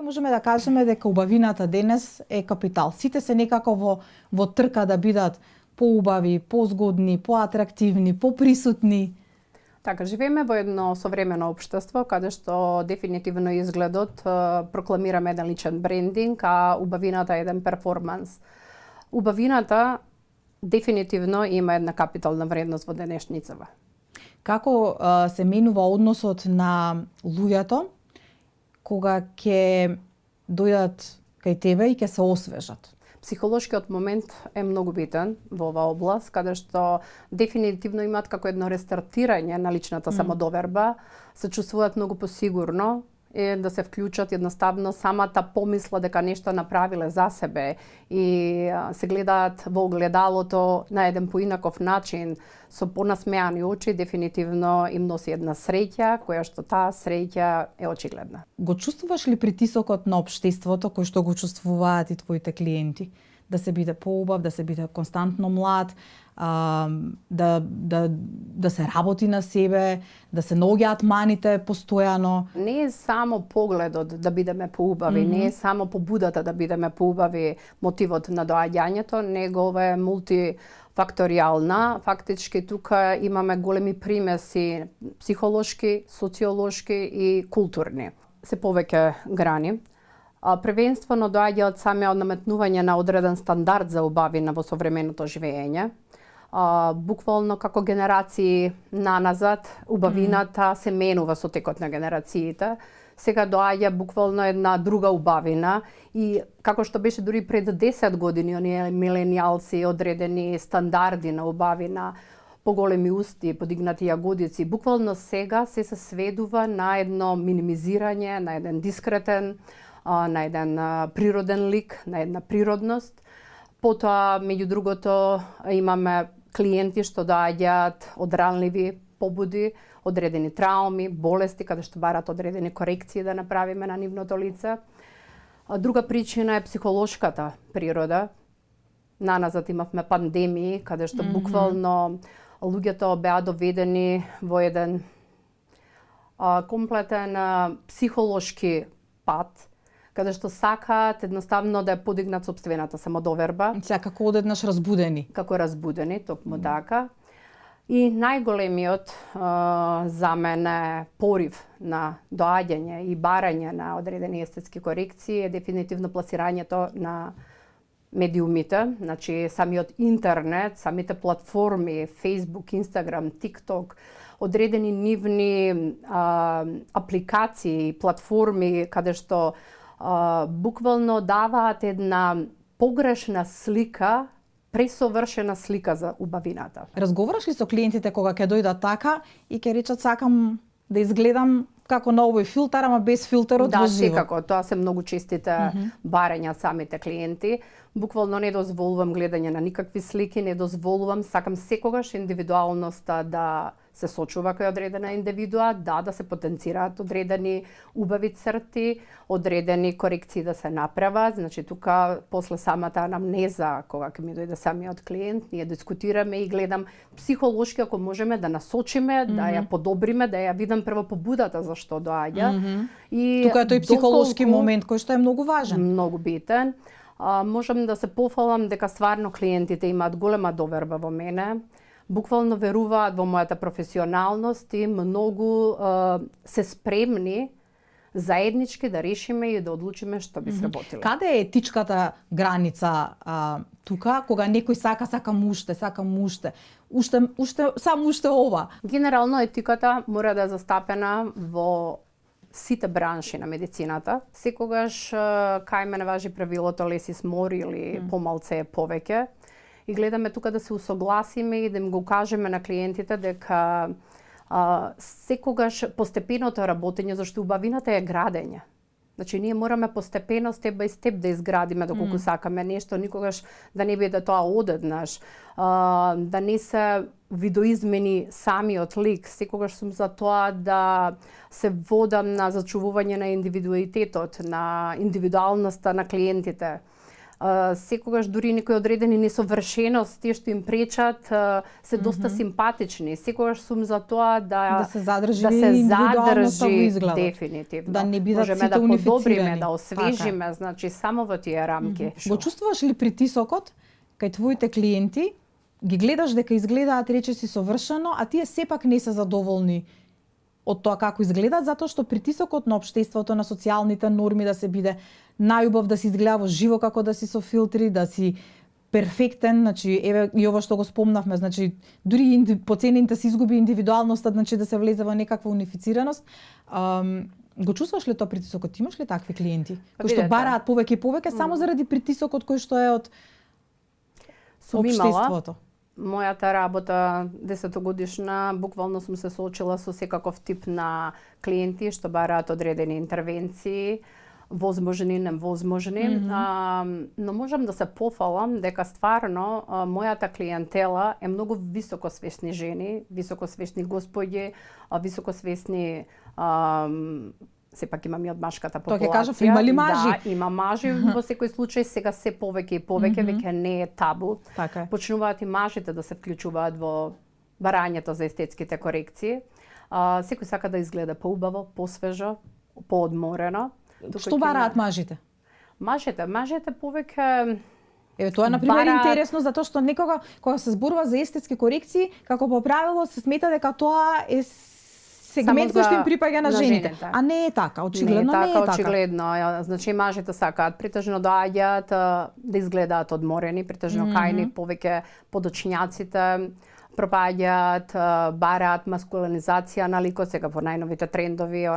можеме да кажеме дека убавината денес е капитал. Сите се некако во трка да бидат поубави, позгодни, поатрактивни, поприсутни. Така, живееме во едно современо општество каде што дефинитивно изгледот прокламираме еден личен брендинг, а убавината е еден перформанс. Убавината дефинитивно има една капитална вредност во денешницава. Како се менува односот на луѓето кога ќе дојдат кај тебе и ќе се освежат? Психолошкиот момент е многу битен во оваа област, каде што дефинитивно имаат како едно рестартирање на личната самодоверба, се чувствуваат многу посигурно да се вклучат едноставно самата помисла дека нешто направиле за себе и се гледаат во огледалото на еден поинаков начин, со понасмеани очи, дефинитивно им носи една среќа, која што таа среќа е очигледна. Го чувствуваш ли притисокот на општеството кој што го чувствуваат и твоите клиенти? Да се биде поубав, да се биде константно млад, да се работи на себе, да се наоѓаат маните постојано. Не е само погледот да бидеме поубави, не е само побудата да бидеме поубави мотивот на доаѓањето, него е мултифакторијална. Фактички тука имаме големи примеси психолошки, социолошки и културни. Се повеќе грани. Првенствено доаѓа од самиот наметнување на одреден стандард за убавина во современото живење. Буквално како генерации наназад, убавината се менува со текот на генерациите. Сега доаѓа буквално една друга убавина и како што беше дури пред 10 години, оние миленијалси одредени стандарди на убавина, поголеми усти, подигнати јагодици, буквално сега се сведува на едно минимизирање, на еден дискретен, на еден природен лик, на една природност. Потоа, меѓу другото, имаме клиенти што доаѓаат од ранливи побуди, одредени трауми, болести, каде што барат одредени корекции да направиме на нивното лице. Друга причина е психолошката природа. Наназад имавме пандемии, каде што буквално луѓето беа доведени во еден комплетен психолошки пат, каде што сакаат едноставно да ја подигнат сопствената самодоверба. Сега како одеднаш разбудени. Како разбудени, токму така. И најголемиот за мене порив на доаѓање и барање на одредени естетски корекции е дефинитивно пласирањето на медиумите, значи самиот интернет, самите платформи, Facebook, Instagram, TikTok, одредени нивни апликации, платформи каде што буквално даваат една погрешна слика, пресовршена слика за убавината. Разговараш ли со клиентите кога ќе дојдат така и ќе речат сакам да изгледам како на овој филтер, ама без филтерот во живо? Да, секако. Тоа се многу честите барања самите клиенти. Буквално не дозволувам гледање на никакви слики, не дозволувам, сакам секогаш индивидуалноста да се сочува кој одредена индивидуа, да се потенцираат одредени убави црти, одредени корекции да се направат. Значи тука после самата анамнеза, кога ќе ми дојде самиот клиент, ние дискутираме и гледам психолошки ако можеме да насочиме, да ја подобриме, да ја видам прво побудата зашто доаѓа. И тука е тој психолошки момент кој што е многу важен. Многу битен. Можам да се пофалам дека стварно клиентите имаат голема доверба во мене. Буквално веруваат во мојата професионалност и многу се спремни заеднички да решиме и да одлучиме што би сработило. Каде е етичката граница тука, кога некој сакам уште ова? Генерално етиката мора да е застапена во сите бранши на медицината. Секогаш кај мене важи правилото less is more или помалце е повеќе. И гледаме тука да се усогласиме и да им го кажеме на клиентите дека секогаш постепеното работење, зашто убавината е градење. Значи, ние мораме постепено, степ бај степ да изградиме доколку сакаме нешто, никогаш да не биде тоа одеднаш, да не се видоизмени самиот лик. Секогаш сум за тоа да се водам на зачувување на индивидуалитетот, на индивидуалноста на клиентите. секогаш дури некои одредени несовршености што им пречат се доста симпатични. Секогаш сум за тоа да се задржи дефинитивно. Да не бидат можеме сите да подобриме, унифицирани. да освежиме, значи само во тие рамки. Го чувствуваш ли притисокот кај твоите клиенти? Ги гледаш дека изгледаат речиси совршено, а тие сепак не се задоволни од тоа како изгледаат, затоа што притисокот на општеството, на социјалните норми да се биде најубав, да се изгледа во живо како да си со филтри, да си перфектен, значи еве и ова што го спомнавме, значи дури по ценин да се изгуби индивидуалноста, значи да се влезе во некаква унифицираност. Го чувствуваш ли тоа притисокот? Имаш ли такви клиенти кои што бараат повеќе и повеќе само заради притисокот кој што е од општеството? Мојата работа 10-годишна, буквално сум се соочила со секаков тип на клиенти што бараат одредени интервенции, возможни, невозможни, но можам да се пофалам дека стварно мојата клиентела е многу високосвесни жени, високосвесни господи, високосвесни сепак имам и од машката популација. Тоа ќе кажав, има ли мажи? Да, има мажи во секој случај, сега се повеќе и повеќе, веќе не е табу. Така е. Почнуваат и мажите да се вклучуваат во барањето за естетските корекции. Секој сака да изгледа поубаво, посвежо, поодморено. Што бараат мажите? Мажите повеќе Еве тоа на пример интересно затоа што некога кога се зборува за естетски корекции, како по правило се смета дека тоа е сегмент кој што им припаѓа на жените, а не е така, очигледно не е така. Очигледно, значи мажите сакаат претежно доаѓаат да изгледаат одморени, претежно кајни, повеќе подочњаците, пропаѓаат, бараат маскулинизација на ликот, сега по најновите трендови,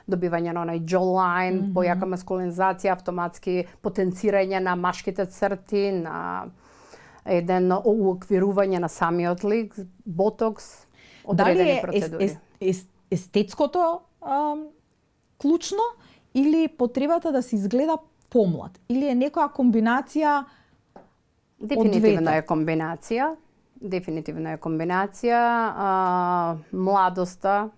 добивање на онај jawline, појака маскулинизација, автоматски потенцирање на машките црти, на еден уоквирување на самиот лик, ботокс, одредени процедури. Дали естетското клучно или потребата да се изгледа помлад? Или е некоја комбинација од двете? Дефинитивно е комбинација. Младоста,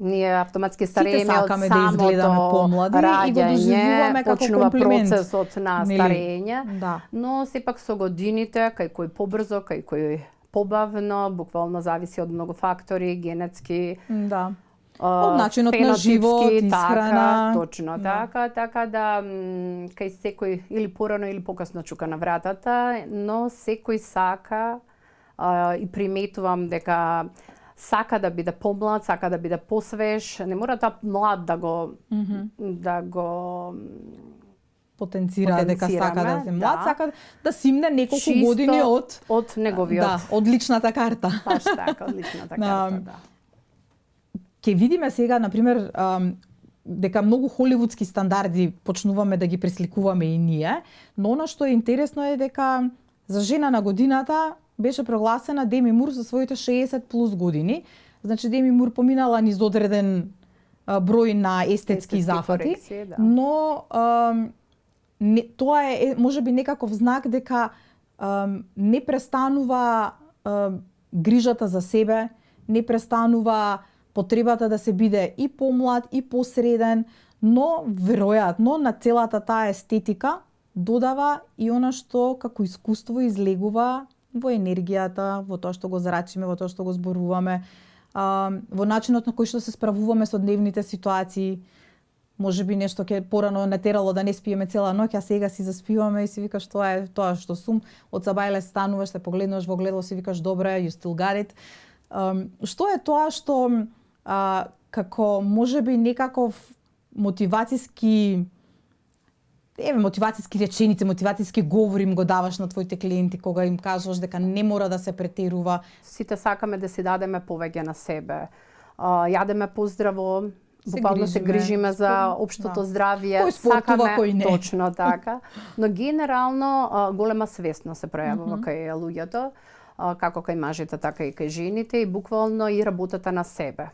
ние автоматски старееме од самото раѓање, почнува процесот на старење, но сепак со годините, кај кој побрзо, кај кој побавно, буквално зависи од многу фактори, генетски, од начинот на живот, исхрана. Точно така, така да кај секој или порано или покасно чука на вратата, но секој сака и приметувам дека сака да биде помлад, сака да биде посвеж, не мора тоа млад да го потенцира дека сака да се млад, сака да симне неколку години од неговиот. Од личната карта. Баш така, од личната карта, Ке видиме сега, например, дека многу холивудски стандарди почнуваме да ги пресликуваме и ние, но она што е интересно е дека за жена на годината беше прогласена Деми Мур со своите 60 плюс години. Значи Деми Мур поминала низ одреден број на естетски зафати, но тоа е можеби некаков знак дека не престанува грижата за себе, не престанува потребата да се биде и помлад и посреден, но веројатно на целата таа естетика додава и она што како искуство излегува во енергијата, во тоа што го зрачиме, во тоа што го зборуваме, во начинот на кој што се справуваме со дневните ситуации. Можеби нешто ке порано натерало да не спиеме цела ноќ, а сега си заспиваме и си викаш тоа е тоа што сум. Од сабајле стануваш, се погледнуваш во огледало, си викаш добре, you still got it. Што е тоа што како можеби некаков мотивацијски реченици, мотивацијски говори им го даваш на твоите клиенти кога им кажуваш дека не мора да се претерува? Сите сакаме да си дадеме повеќе на себе. Јадеме поздраво, буквално се грижиме за општото здравје. Кој спортува, кој не. Точно така. Но генерално голема свесност се пројавува кај луѓето, како кај мажите, така и кај жените, и буквално и работата на себе.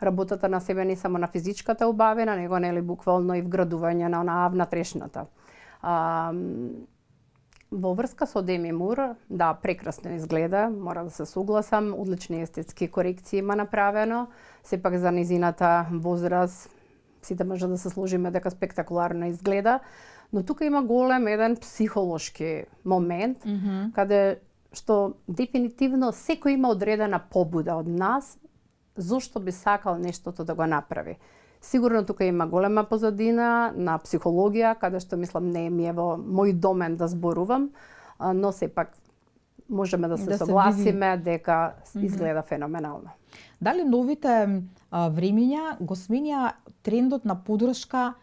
Работата на себе не само на физичката убавина, него нели буквално и вградување на онаа внатрешната. Во врска со Деми Мур, да, прекрасно изгледа, мора да се согласам, одлични естетски корекции има направено, сепак за низината возраст, сите може да се сложиме дека спектакуларно изгледа, Но тука има голем еден психолошки момент, каде што дефинитивно секој има одредена побуда од нас, зошто би сакал нештото да го направи. Сигурно тука има голема позадина на психологија, каде што мислам не ми е во мој домен да зборувам, но сепак можеме да се согласиме дека изгледа феноменално. Дали новите времиња го сменија трендот на поддршка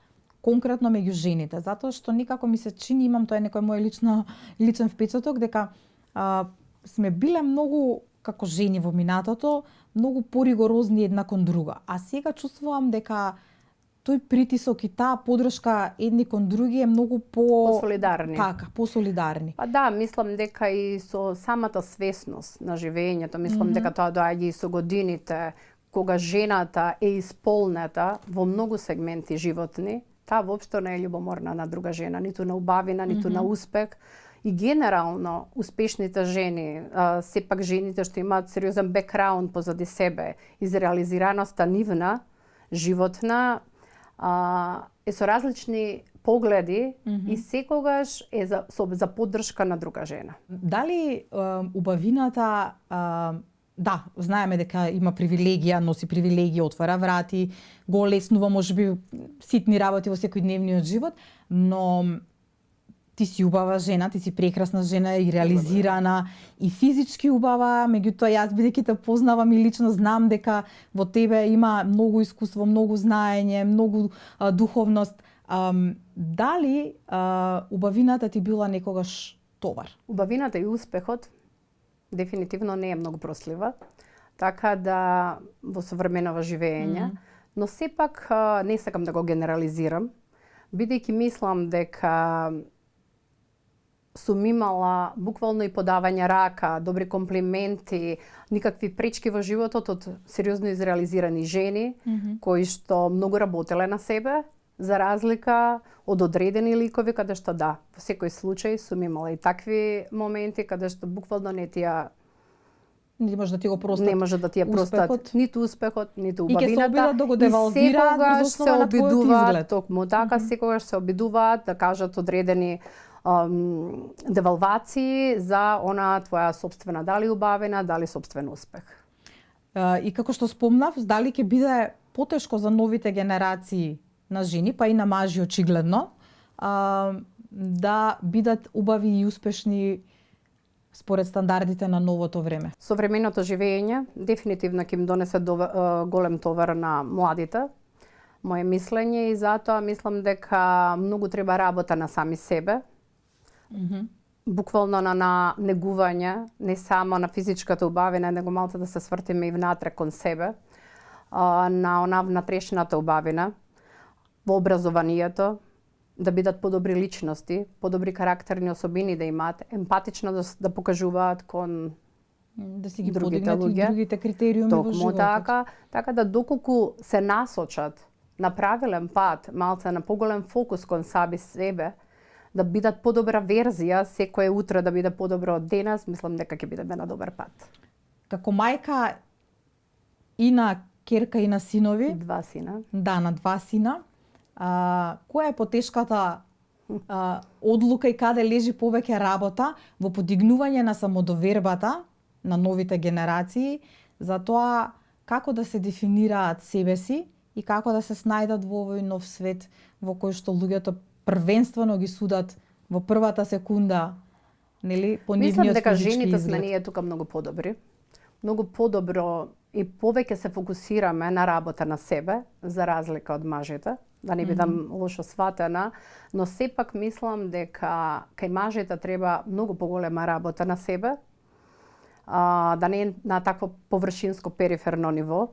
конкретно меѓу жените? Затоа што некако ми се чини, имам тоа некој мој личен впечаток, дека сме биле многу како жени во минатото, многу поригорозни една кон друга. А сега чувствувам дека тој притисок и таа поддршка едни кон други е многу посолидарни. Така, посолидарни. Па да, мислам дека и со самата свесност на живењето, мислам дека тоа доаѓа и со годините, кога жената е исполнета во многу сегменти животни, таа воопшто не е љубоморна на друга жена, ниту на убавина, ниту на успех. И генерално успешните жени, сепак жените што имаат сериозен бекграунд позади себе, изреализираноста нивна, животна, е со различни погледи и секогаш е за поддршка на друга жена. Дали убавината, да, знаеме дека има привилегија, носи привилегија, отвара врати, го олеснува можеби ситни работи во секојдневниот живот, но ти си убава жена, ти си прекрасна жена и реализирана и физички убава, меѓутоа јас бидејќи те познавам и лично знам дека во тебе има многу искуство, многу знаење, многу духовност. Дали убавината ти била некогаш товар? Убавината и успехот дефинитивно не е многу прослива, така да во современото живење, но сепак не сакам да го генерализирам, бидејќи мислам дека сум имала буквално и подавање рака, добри комплименти, никакви пречки во животот од сериозно изреализирани жени, кои што многу работеле на себе, за разлика од одредени ликови, каде што да, во секој случај сум имала и такви моменти, каде што буквално не може да ти го простат. Не може да ти ја простат ниту успехот, ниту убавината. И ќе се обидат да го девалвираат врз основа на твојот изглед. Токму така, секогаш се обидуваат да кажат одредени девалвации за она твоја собствена дали убавина, дали собствен успех. И како што спомнав, дали ќе биде потешко за новите генерации на жени, па и на мажи очигледно, да бидат убави и успешни според стандардите на новото време. Современото живење дефинитивно ќе им донесе голем товар на младите. Моje мислење и затоа мислам дека многу треба работа на сами себе. Буквално на негување, не само на физичката убавина, него малку да се свртиме и внатре кон себе, на она внатрешната убавина, во образованието, да бидат подобри личности, подобри карактерни особини да имаат, емпатично да покажуваат кон да си ги подигнат и другите критериуми во животот. Така да доколку се насочат на правилен пат, малце на поголем фокус кон саби себе, да бидат подобра верзија, секој утро да биде подобро од денес, мислам дека ќе бидеме на добар пат. Како мајка и на ќерка и на синови, два сина. Да, на два сина. Која е потешката одлука и каде лежи повеќе работа во подигнување на самодовербата на новите генерации, за тоа како да се дефинираат себе си и како да се снајдат во овој нов свет во кој што луѓето првенствено ги судат во првата секунда, нели, по нивниот физички изглед. Мислам дека жените сме ние тука многу подобри. Многу подобро и повеќе се фокусираме на работа на себе, за разлика од мажите. Да не бидам лошо сватена, но сепак мислам дека кај мажите треба многу поголема работа на себе, да не е на такво површинско периферно ниво,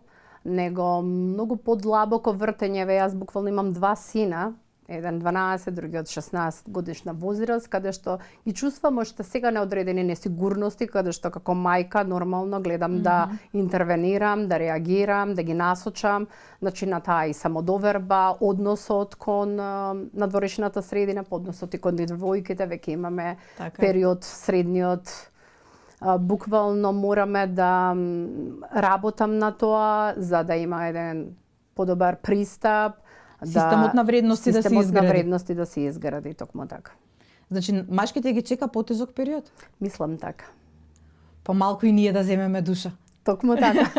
него многу подлабоко вртење. Јас буквално имам два сина, еден 12, другиот 16 годишна возраст, каде што ги чувствам уште сега неодредени несигурности, каде што како мајка нормално гледам да интервенирам, да реагирам, да ги насочам, значи на таа и самодоверба, односот кон надворешната средина, односот и кон девојките, веќе имаме период средниот. Буквално мораме да работам на тоа за да има еден подобар пристап, Системот на вредности да се системот изгради. на вредности да се изгради, токму така. Значи, машките ги чека потежок период? Мислам така. Па малку и ние да земеме душа. Токму така.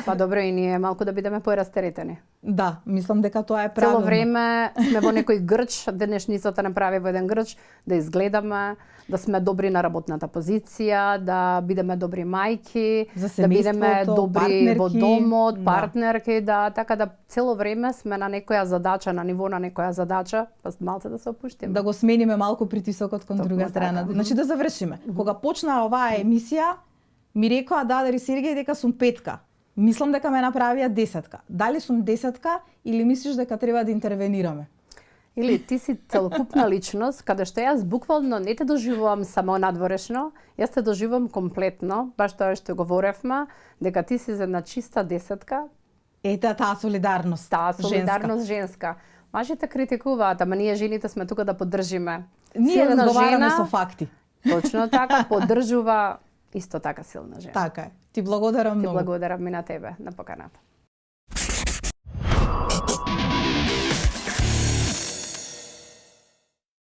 Па добро и ние малку да бидеме порастеретени. Да, мислам дека тоа е правилно. Цело време сме во некој грч, денешницата направи во еден грч, да изгледаме, да сме добри на работната позиција, да бидеме добри мајки, да бидеме добри партнерки, во домот, партнерки, да, така да цело време сме на некоја задача, на ниво на некоја задача, па малце да се опуштиме. Да го смениме малку притисокот кон друга страна. Така. Значи да завршиме. Кога почна оваа емисија, ми рекоа Дадари Сергеј дека сум 5-ка. Мислам дека ме направија 10-ка. Дали сум 10-ка или мислиш дека треба да интервенираме? Или ти си целокупна личност, каде што јас буквално не те доживувам само надворешно, јас те доживувам комплетно, баш тоа што говоревме, дека ти си за една чиста 10-ка. Ета таа солидарност. Таа солидарност женска. Мажите критикуваат, ама ние жените сме тука да поддржиме. Ние Силна разговараме жена, со факти. Точно така, поддржува исто така силна жена. Така е. Ти благодарам Ти многу. благодарам и на тебе, на поканата.